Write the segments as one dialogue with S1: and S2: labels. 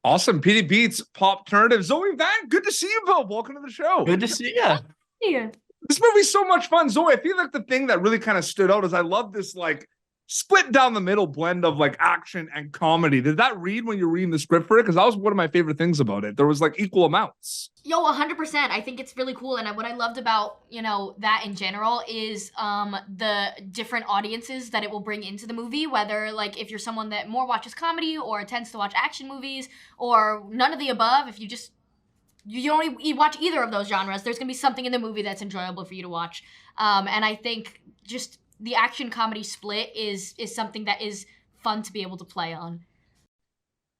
S1: Awesome. PD Beats, Pop Alternative. Zoe Van, good to see you both. Welcome to the show.
S2: Good to see you.
S3: Yeah.
S1: This movie's so much fun. Zoe, I feel like the thing that really kind of stood out is I love this like split down the middle blend of like action and comedy. Did that read when you were reading the script for it? Because that was one of my favorite things about it. There was like equal amounts.
S3: Yo, 100%. I think it's really cool. And what I loved about, that in general is the different audiences that it will bring into the movie, whether like if you're someone that more watches comedy or tends to watch action movies or none of the above, if you don't watch either of those genres, there's going to be something in the movie that's enjoyable for you to watch. And I think just the action comedy split is something that is fun to be able to play on.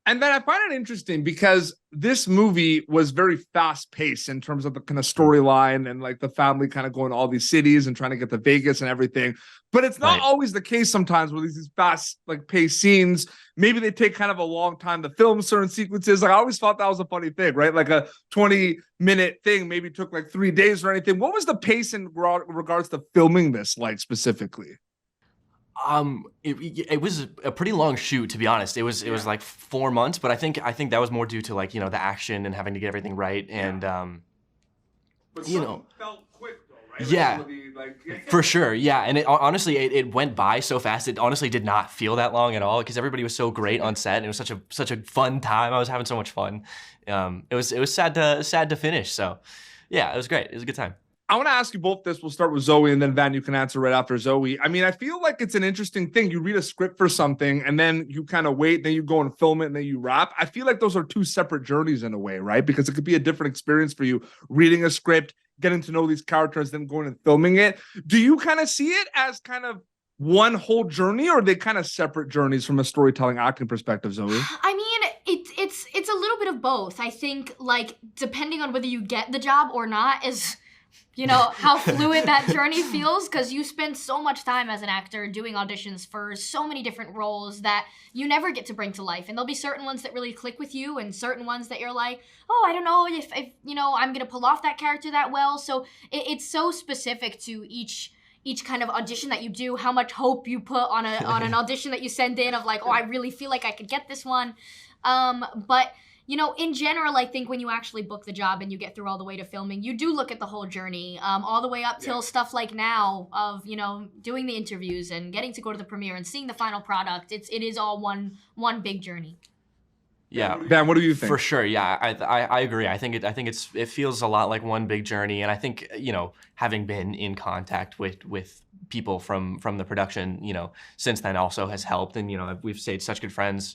S1: And then I find it interesting because this movie was very fast paced in terms of the kind of storyline and like the family kind of going to all these cities and trying to get to Vegas and everything. But it's not always the case sometimes with these fast like paced scenes. Maybe they take kind of a long time to film certain sequences. Like I always thought that was a funny thing, right? Like a 20-minute thing maybe took like 3 days or anything. What was the pace in regards to filming this like specifically?
S2: It was a pretty long shoot, to be honest. It was like 4 months, but I think that was more due to like, the action and having to get everything right. And,
S1: But felt quick though, right?
S2: Yeah, for sure. Yeah. And honestly, it went by so fast. It honestly did not feel that long at all because everybody was so great on set and it was such a fun time. I was having so much fun. It was sad to finish. So yeah, it was great. It was a good time.
S1: I want to ask you both this. We'll start with Zoe and then Van, you can answer right after Zoe. I mean, I feel like it's an interesting thing. You read a script for something and then you kind of wait, then you go and film it and then you wrap. I feel like those are two separate journeys in a way, right? Because it could be a different experience for you reading a script, getting to know these characters, then going and filming it. Do you kind of see it as kind of one whole journey or are they kind of separate journeys from a storytelling acting perspective, Zoe?
S3: I mean, it's a little bit of both. I think like depending on whether you get the job or not is how fluid that journey feels because you spend so much time as an actor doing auditions for so many different roles that you never get to bring to life. And there'll be certain ones that really click with you and certain ones that you're like, oh, I don't know if I'm going to pull off that character that well. So it's so specific to each kind of audition that you do, how much hope you put on an audition that you send in of like, oh, I really feel like I could get this one. But in general, I think when you actually book the job and you get through all the way to filming, you do look at the whole journey, all the way up till stuff like now of, doing the interviews and getting to go to the premiere and seeing the final product. It is all one big journey.
S2: Yeah,
S1: Ben, what do you think?
S2: For sure, yeah, I agree. I think it feels a lot like one big journey, and I think having been in contact with people from the production, since then also has helped, and we've stayed such good friends.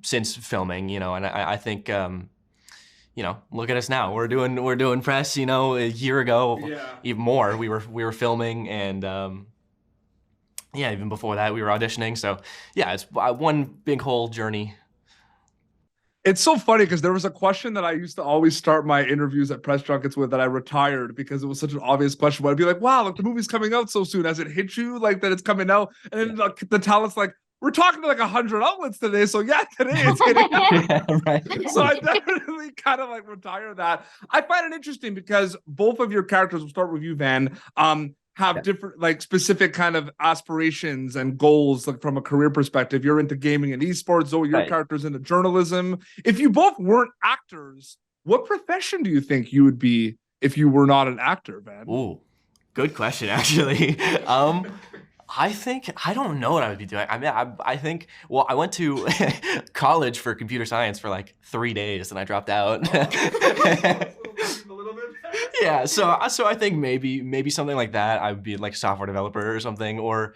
S2: Since filming, and I think, look at us now. We're doing press, a year ago, even more. We were filming, and even before that, we were auditioning. So yeah, it's one big whole journey.
S1: It's so funny because there was a question that I used to always start my interviews at press junkets with that I retired because it was such an obvious question. But I'd be like, wow, look, the movie's coming out so soon. Has it hit you like that it's coming out? And then the talent's like, we're talking to like 100 outlets today. So yeah, today it's hitting.
S2: Yeah, right.
S1: So I definitely kind of like retire that. I find it interesting because both of your characters, we'll start with you, Van, have different like specific kind of aspirations and goals like from a career perspective. You're into gaming and esports. Zoe, your character's into journalism. If you both weren't actors, what profession do you think you would be if you were not an actor, Van?
S2: Ooh, good question, actually. I don't know what I would be doing. I mean, I think, well, I went to college for computer science for like 3 days and I dropped out. Yeah, so I think maybe something like that. I would be like a software developer or something, or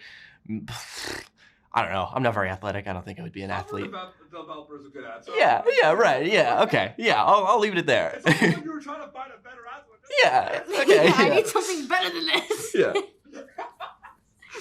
S2: I don't know. I'm not very athletic. I don't think I would be an athlete.
S1: Developer is a good answer.
S2: Yeah, right. Yeah, okay. Yeah, I'll leave it there.
S1: It's almost like you were trying to find a better athlete.
S2: Yeah, okay.
S3: Yeah, I need something better than this.
S2: Yeah.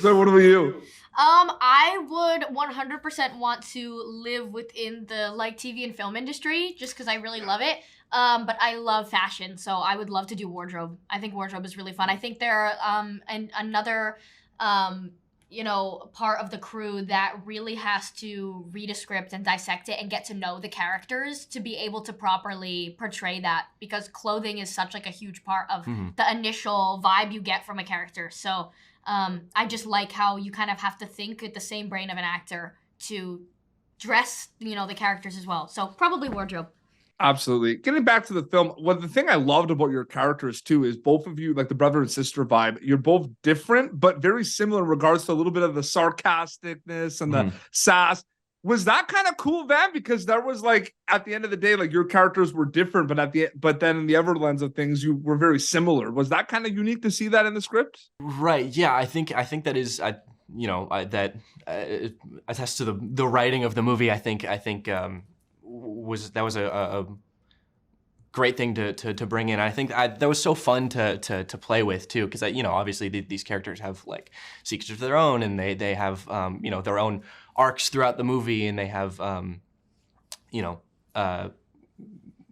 S1: So what about you?
S3: I would 100% want to live within the like TV and film industry just because I really love it. But I love fashion, so I would love to do wardrobe. I think wardrobe is really fun. I think there are another part of the crew that really has to read a script and dissect it and get to know the characters to be able to properly portray that, because clothing is such like a huge part of the initial vibe you get from a character. So I just like how you kind of have to think with the same brain of an actor to dress, the characters as well. So probably wardrobe.
S1: Absolutely. Getting back to the film, the thing I loved about your characters too is both of you, like the brother and sister vibe, you're both different, but very similar in regards to a little bit of the sarcasticness and the sass. Was that kind of cool, Van? Because there was like, at the end of the day, like your characters were different, but then in the other lens of things, you were very similar. Was that kind of unique to see that in the script?
S2: Right. Yeah. I think that is, that attests to the writing of the movie. I think was a great thing to bring in. I think that was so fun to play with too, because obviously these characters have like secrets of their own, and they have their own arcs throughout the movie, and they have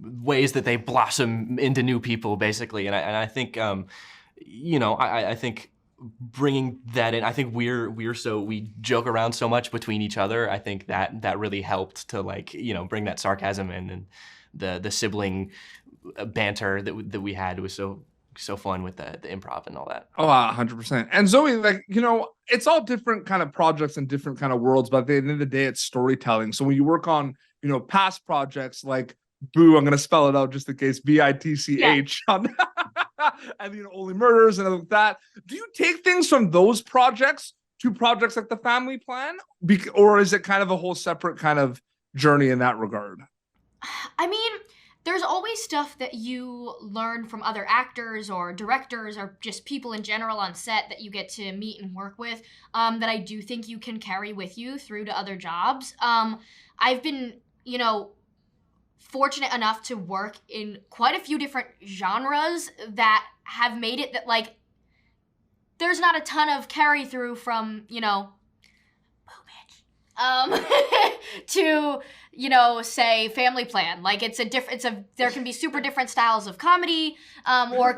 S2: ways that they blossom into new people basically. And I think I think bringing that in, I think we joke around so much between each other. I think that really helped to bring that sarcasm in, and the sibling banter that we had was so fun with the improv and all that.
S1: Oh, 100%. And Zoe, it's all different kind of projects and different kind of worlds, but at the end of the day, it's storytelling. So when you work on, past projects like Boo, I'm going to spell it out just in case, BITCH, and Only Murders and like that. Do you take things from those projects to projects like The Family Plan? Or is it kind of a whole separate kind of journey in that regard?
S3: I mean, there's always stuff that you learn from other actors or directors or just people in general on set that you get to meet and work with, that I do think you can carry with you through to other jobs. I've been, fortunate enough to work in quite a few different genres that have made it that there's not a ton of carry through from, to, say Family Plan. There can be super different styles of comedy, or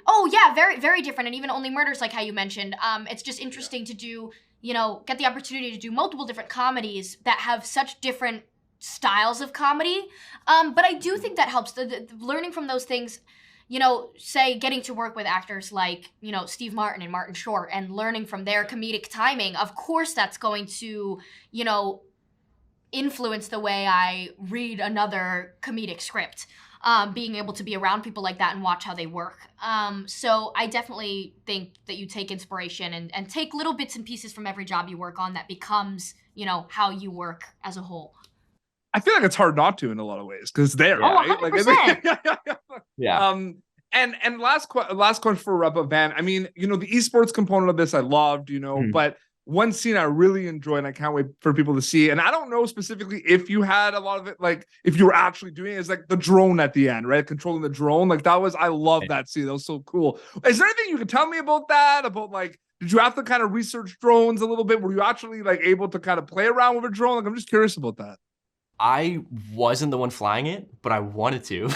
S3: Oh yeah, very, very different. And even Only Murders, like how you mentioned, it's just interesting to do, get the opportunity to do multiple different comedies that have such different styles of comedy. But I do think that helps. The learning from those things, say getting to work with actors like, Steve Martin and Martin Short, and learning from their comedic timing, of course that's going to, influence the way I read another comedic script. Being able to be around people like that and watch how they work. So I definitely think that you take inspiration and take little bits and pieces from every job you work on that becomes, how you work as a whole.
S1: I feel like it's hard not to in a lot of ways because they're
S3: right.
S1: 100%.
S2: Yeah.
S1: And last question for wrap up, Van. I mean, the esports component of this I loved, but one scene I really enjoyed and I can't wait for people to see. And I don't know specifically if you had a lot of it, like if you were actually doing it, is like the drone at the end, right? Controlling the drone. I love that scene. That was so cool. Is there anything you can tell me about that? About did you have to kind of research drones a little bit? Were you actually able to kind of play around with a drone? I'm just curious about that.
S2: I wasn't the one flying it, but I wanted to.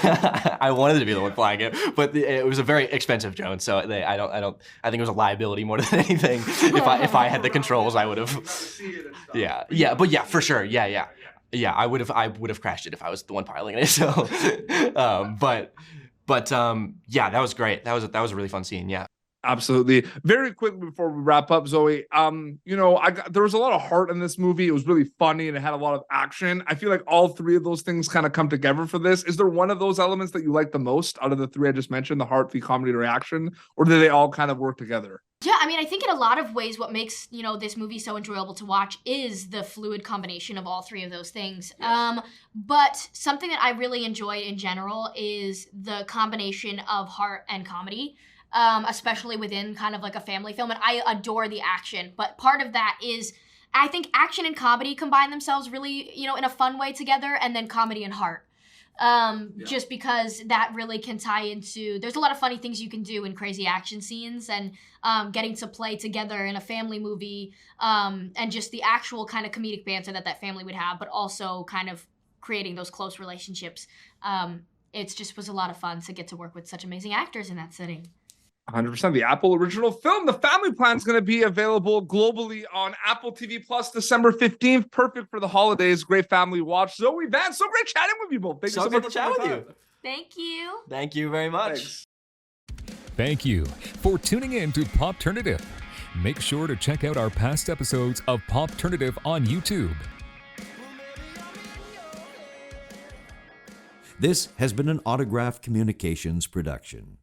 S2: I wanted to be the one flying it, but it was a very expensive drone, so I think it was a liability more than anything. If I had the controls, I would have. Yeah, but yeah, for sure, yeah. I would have crashed it if I was the one piloting it. So, but yeah, that was great. That was a really fun scene. Yeah.
S1: Absolutely. Very quickly before we wrap up, Zoe, there was a lot of heart in this movie. It was really funny and it had a lot of action. I feel like all three of those things kind of come together for this. Is there one of those elements that you like the most out of the three I just mentioned, the heart, the comedy, the reaction, or do they all kind of work together?
S3: Yeah, I mean, I think in a lot of ways what makes, this movie so enjoyable to watch is the fluid combination of all three of those things. Yes. But something that I really enjoy in general is the combination of heart and comedy. Especially within kind of like a family film. And I adore the action. But part of that is, I think action and comedy combine themselves really, in a fun way together, and then comedy and heart. Just because that really can tie into, there's a lot of funny things you can do in crazy action scenes, and getting to play together in a family movie, and just the actual kind of comedic banter that family would have, but also kind of creating those close relationships. It just was a lot of fun to get to work with such amazing actors in that setting.
S1: 100%. The Apple original film, The Family Plan, is going to be available globally on Apple TV Plus December 15th. Perfect for the holidays. Great family watch. Zoe, Van, so great chatting with you both. Thank you so much for chatting with you.
S3: Thank you.
S2: Thank you very much.
S1: Thanks.
S4: Thank you for tuning in to Popternative. Make sure to check out our past episodes of Popternative on YouTube.
S5: This has been an Autograph Communications production.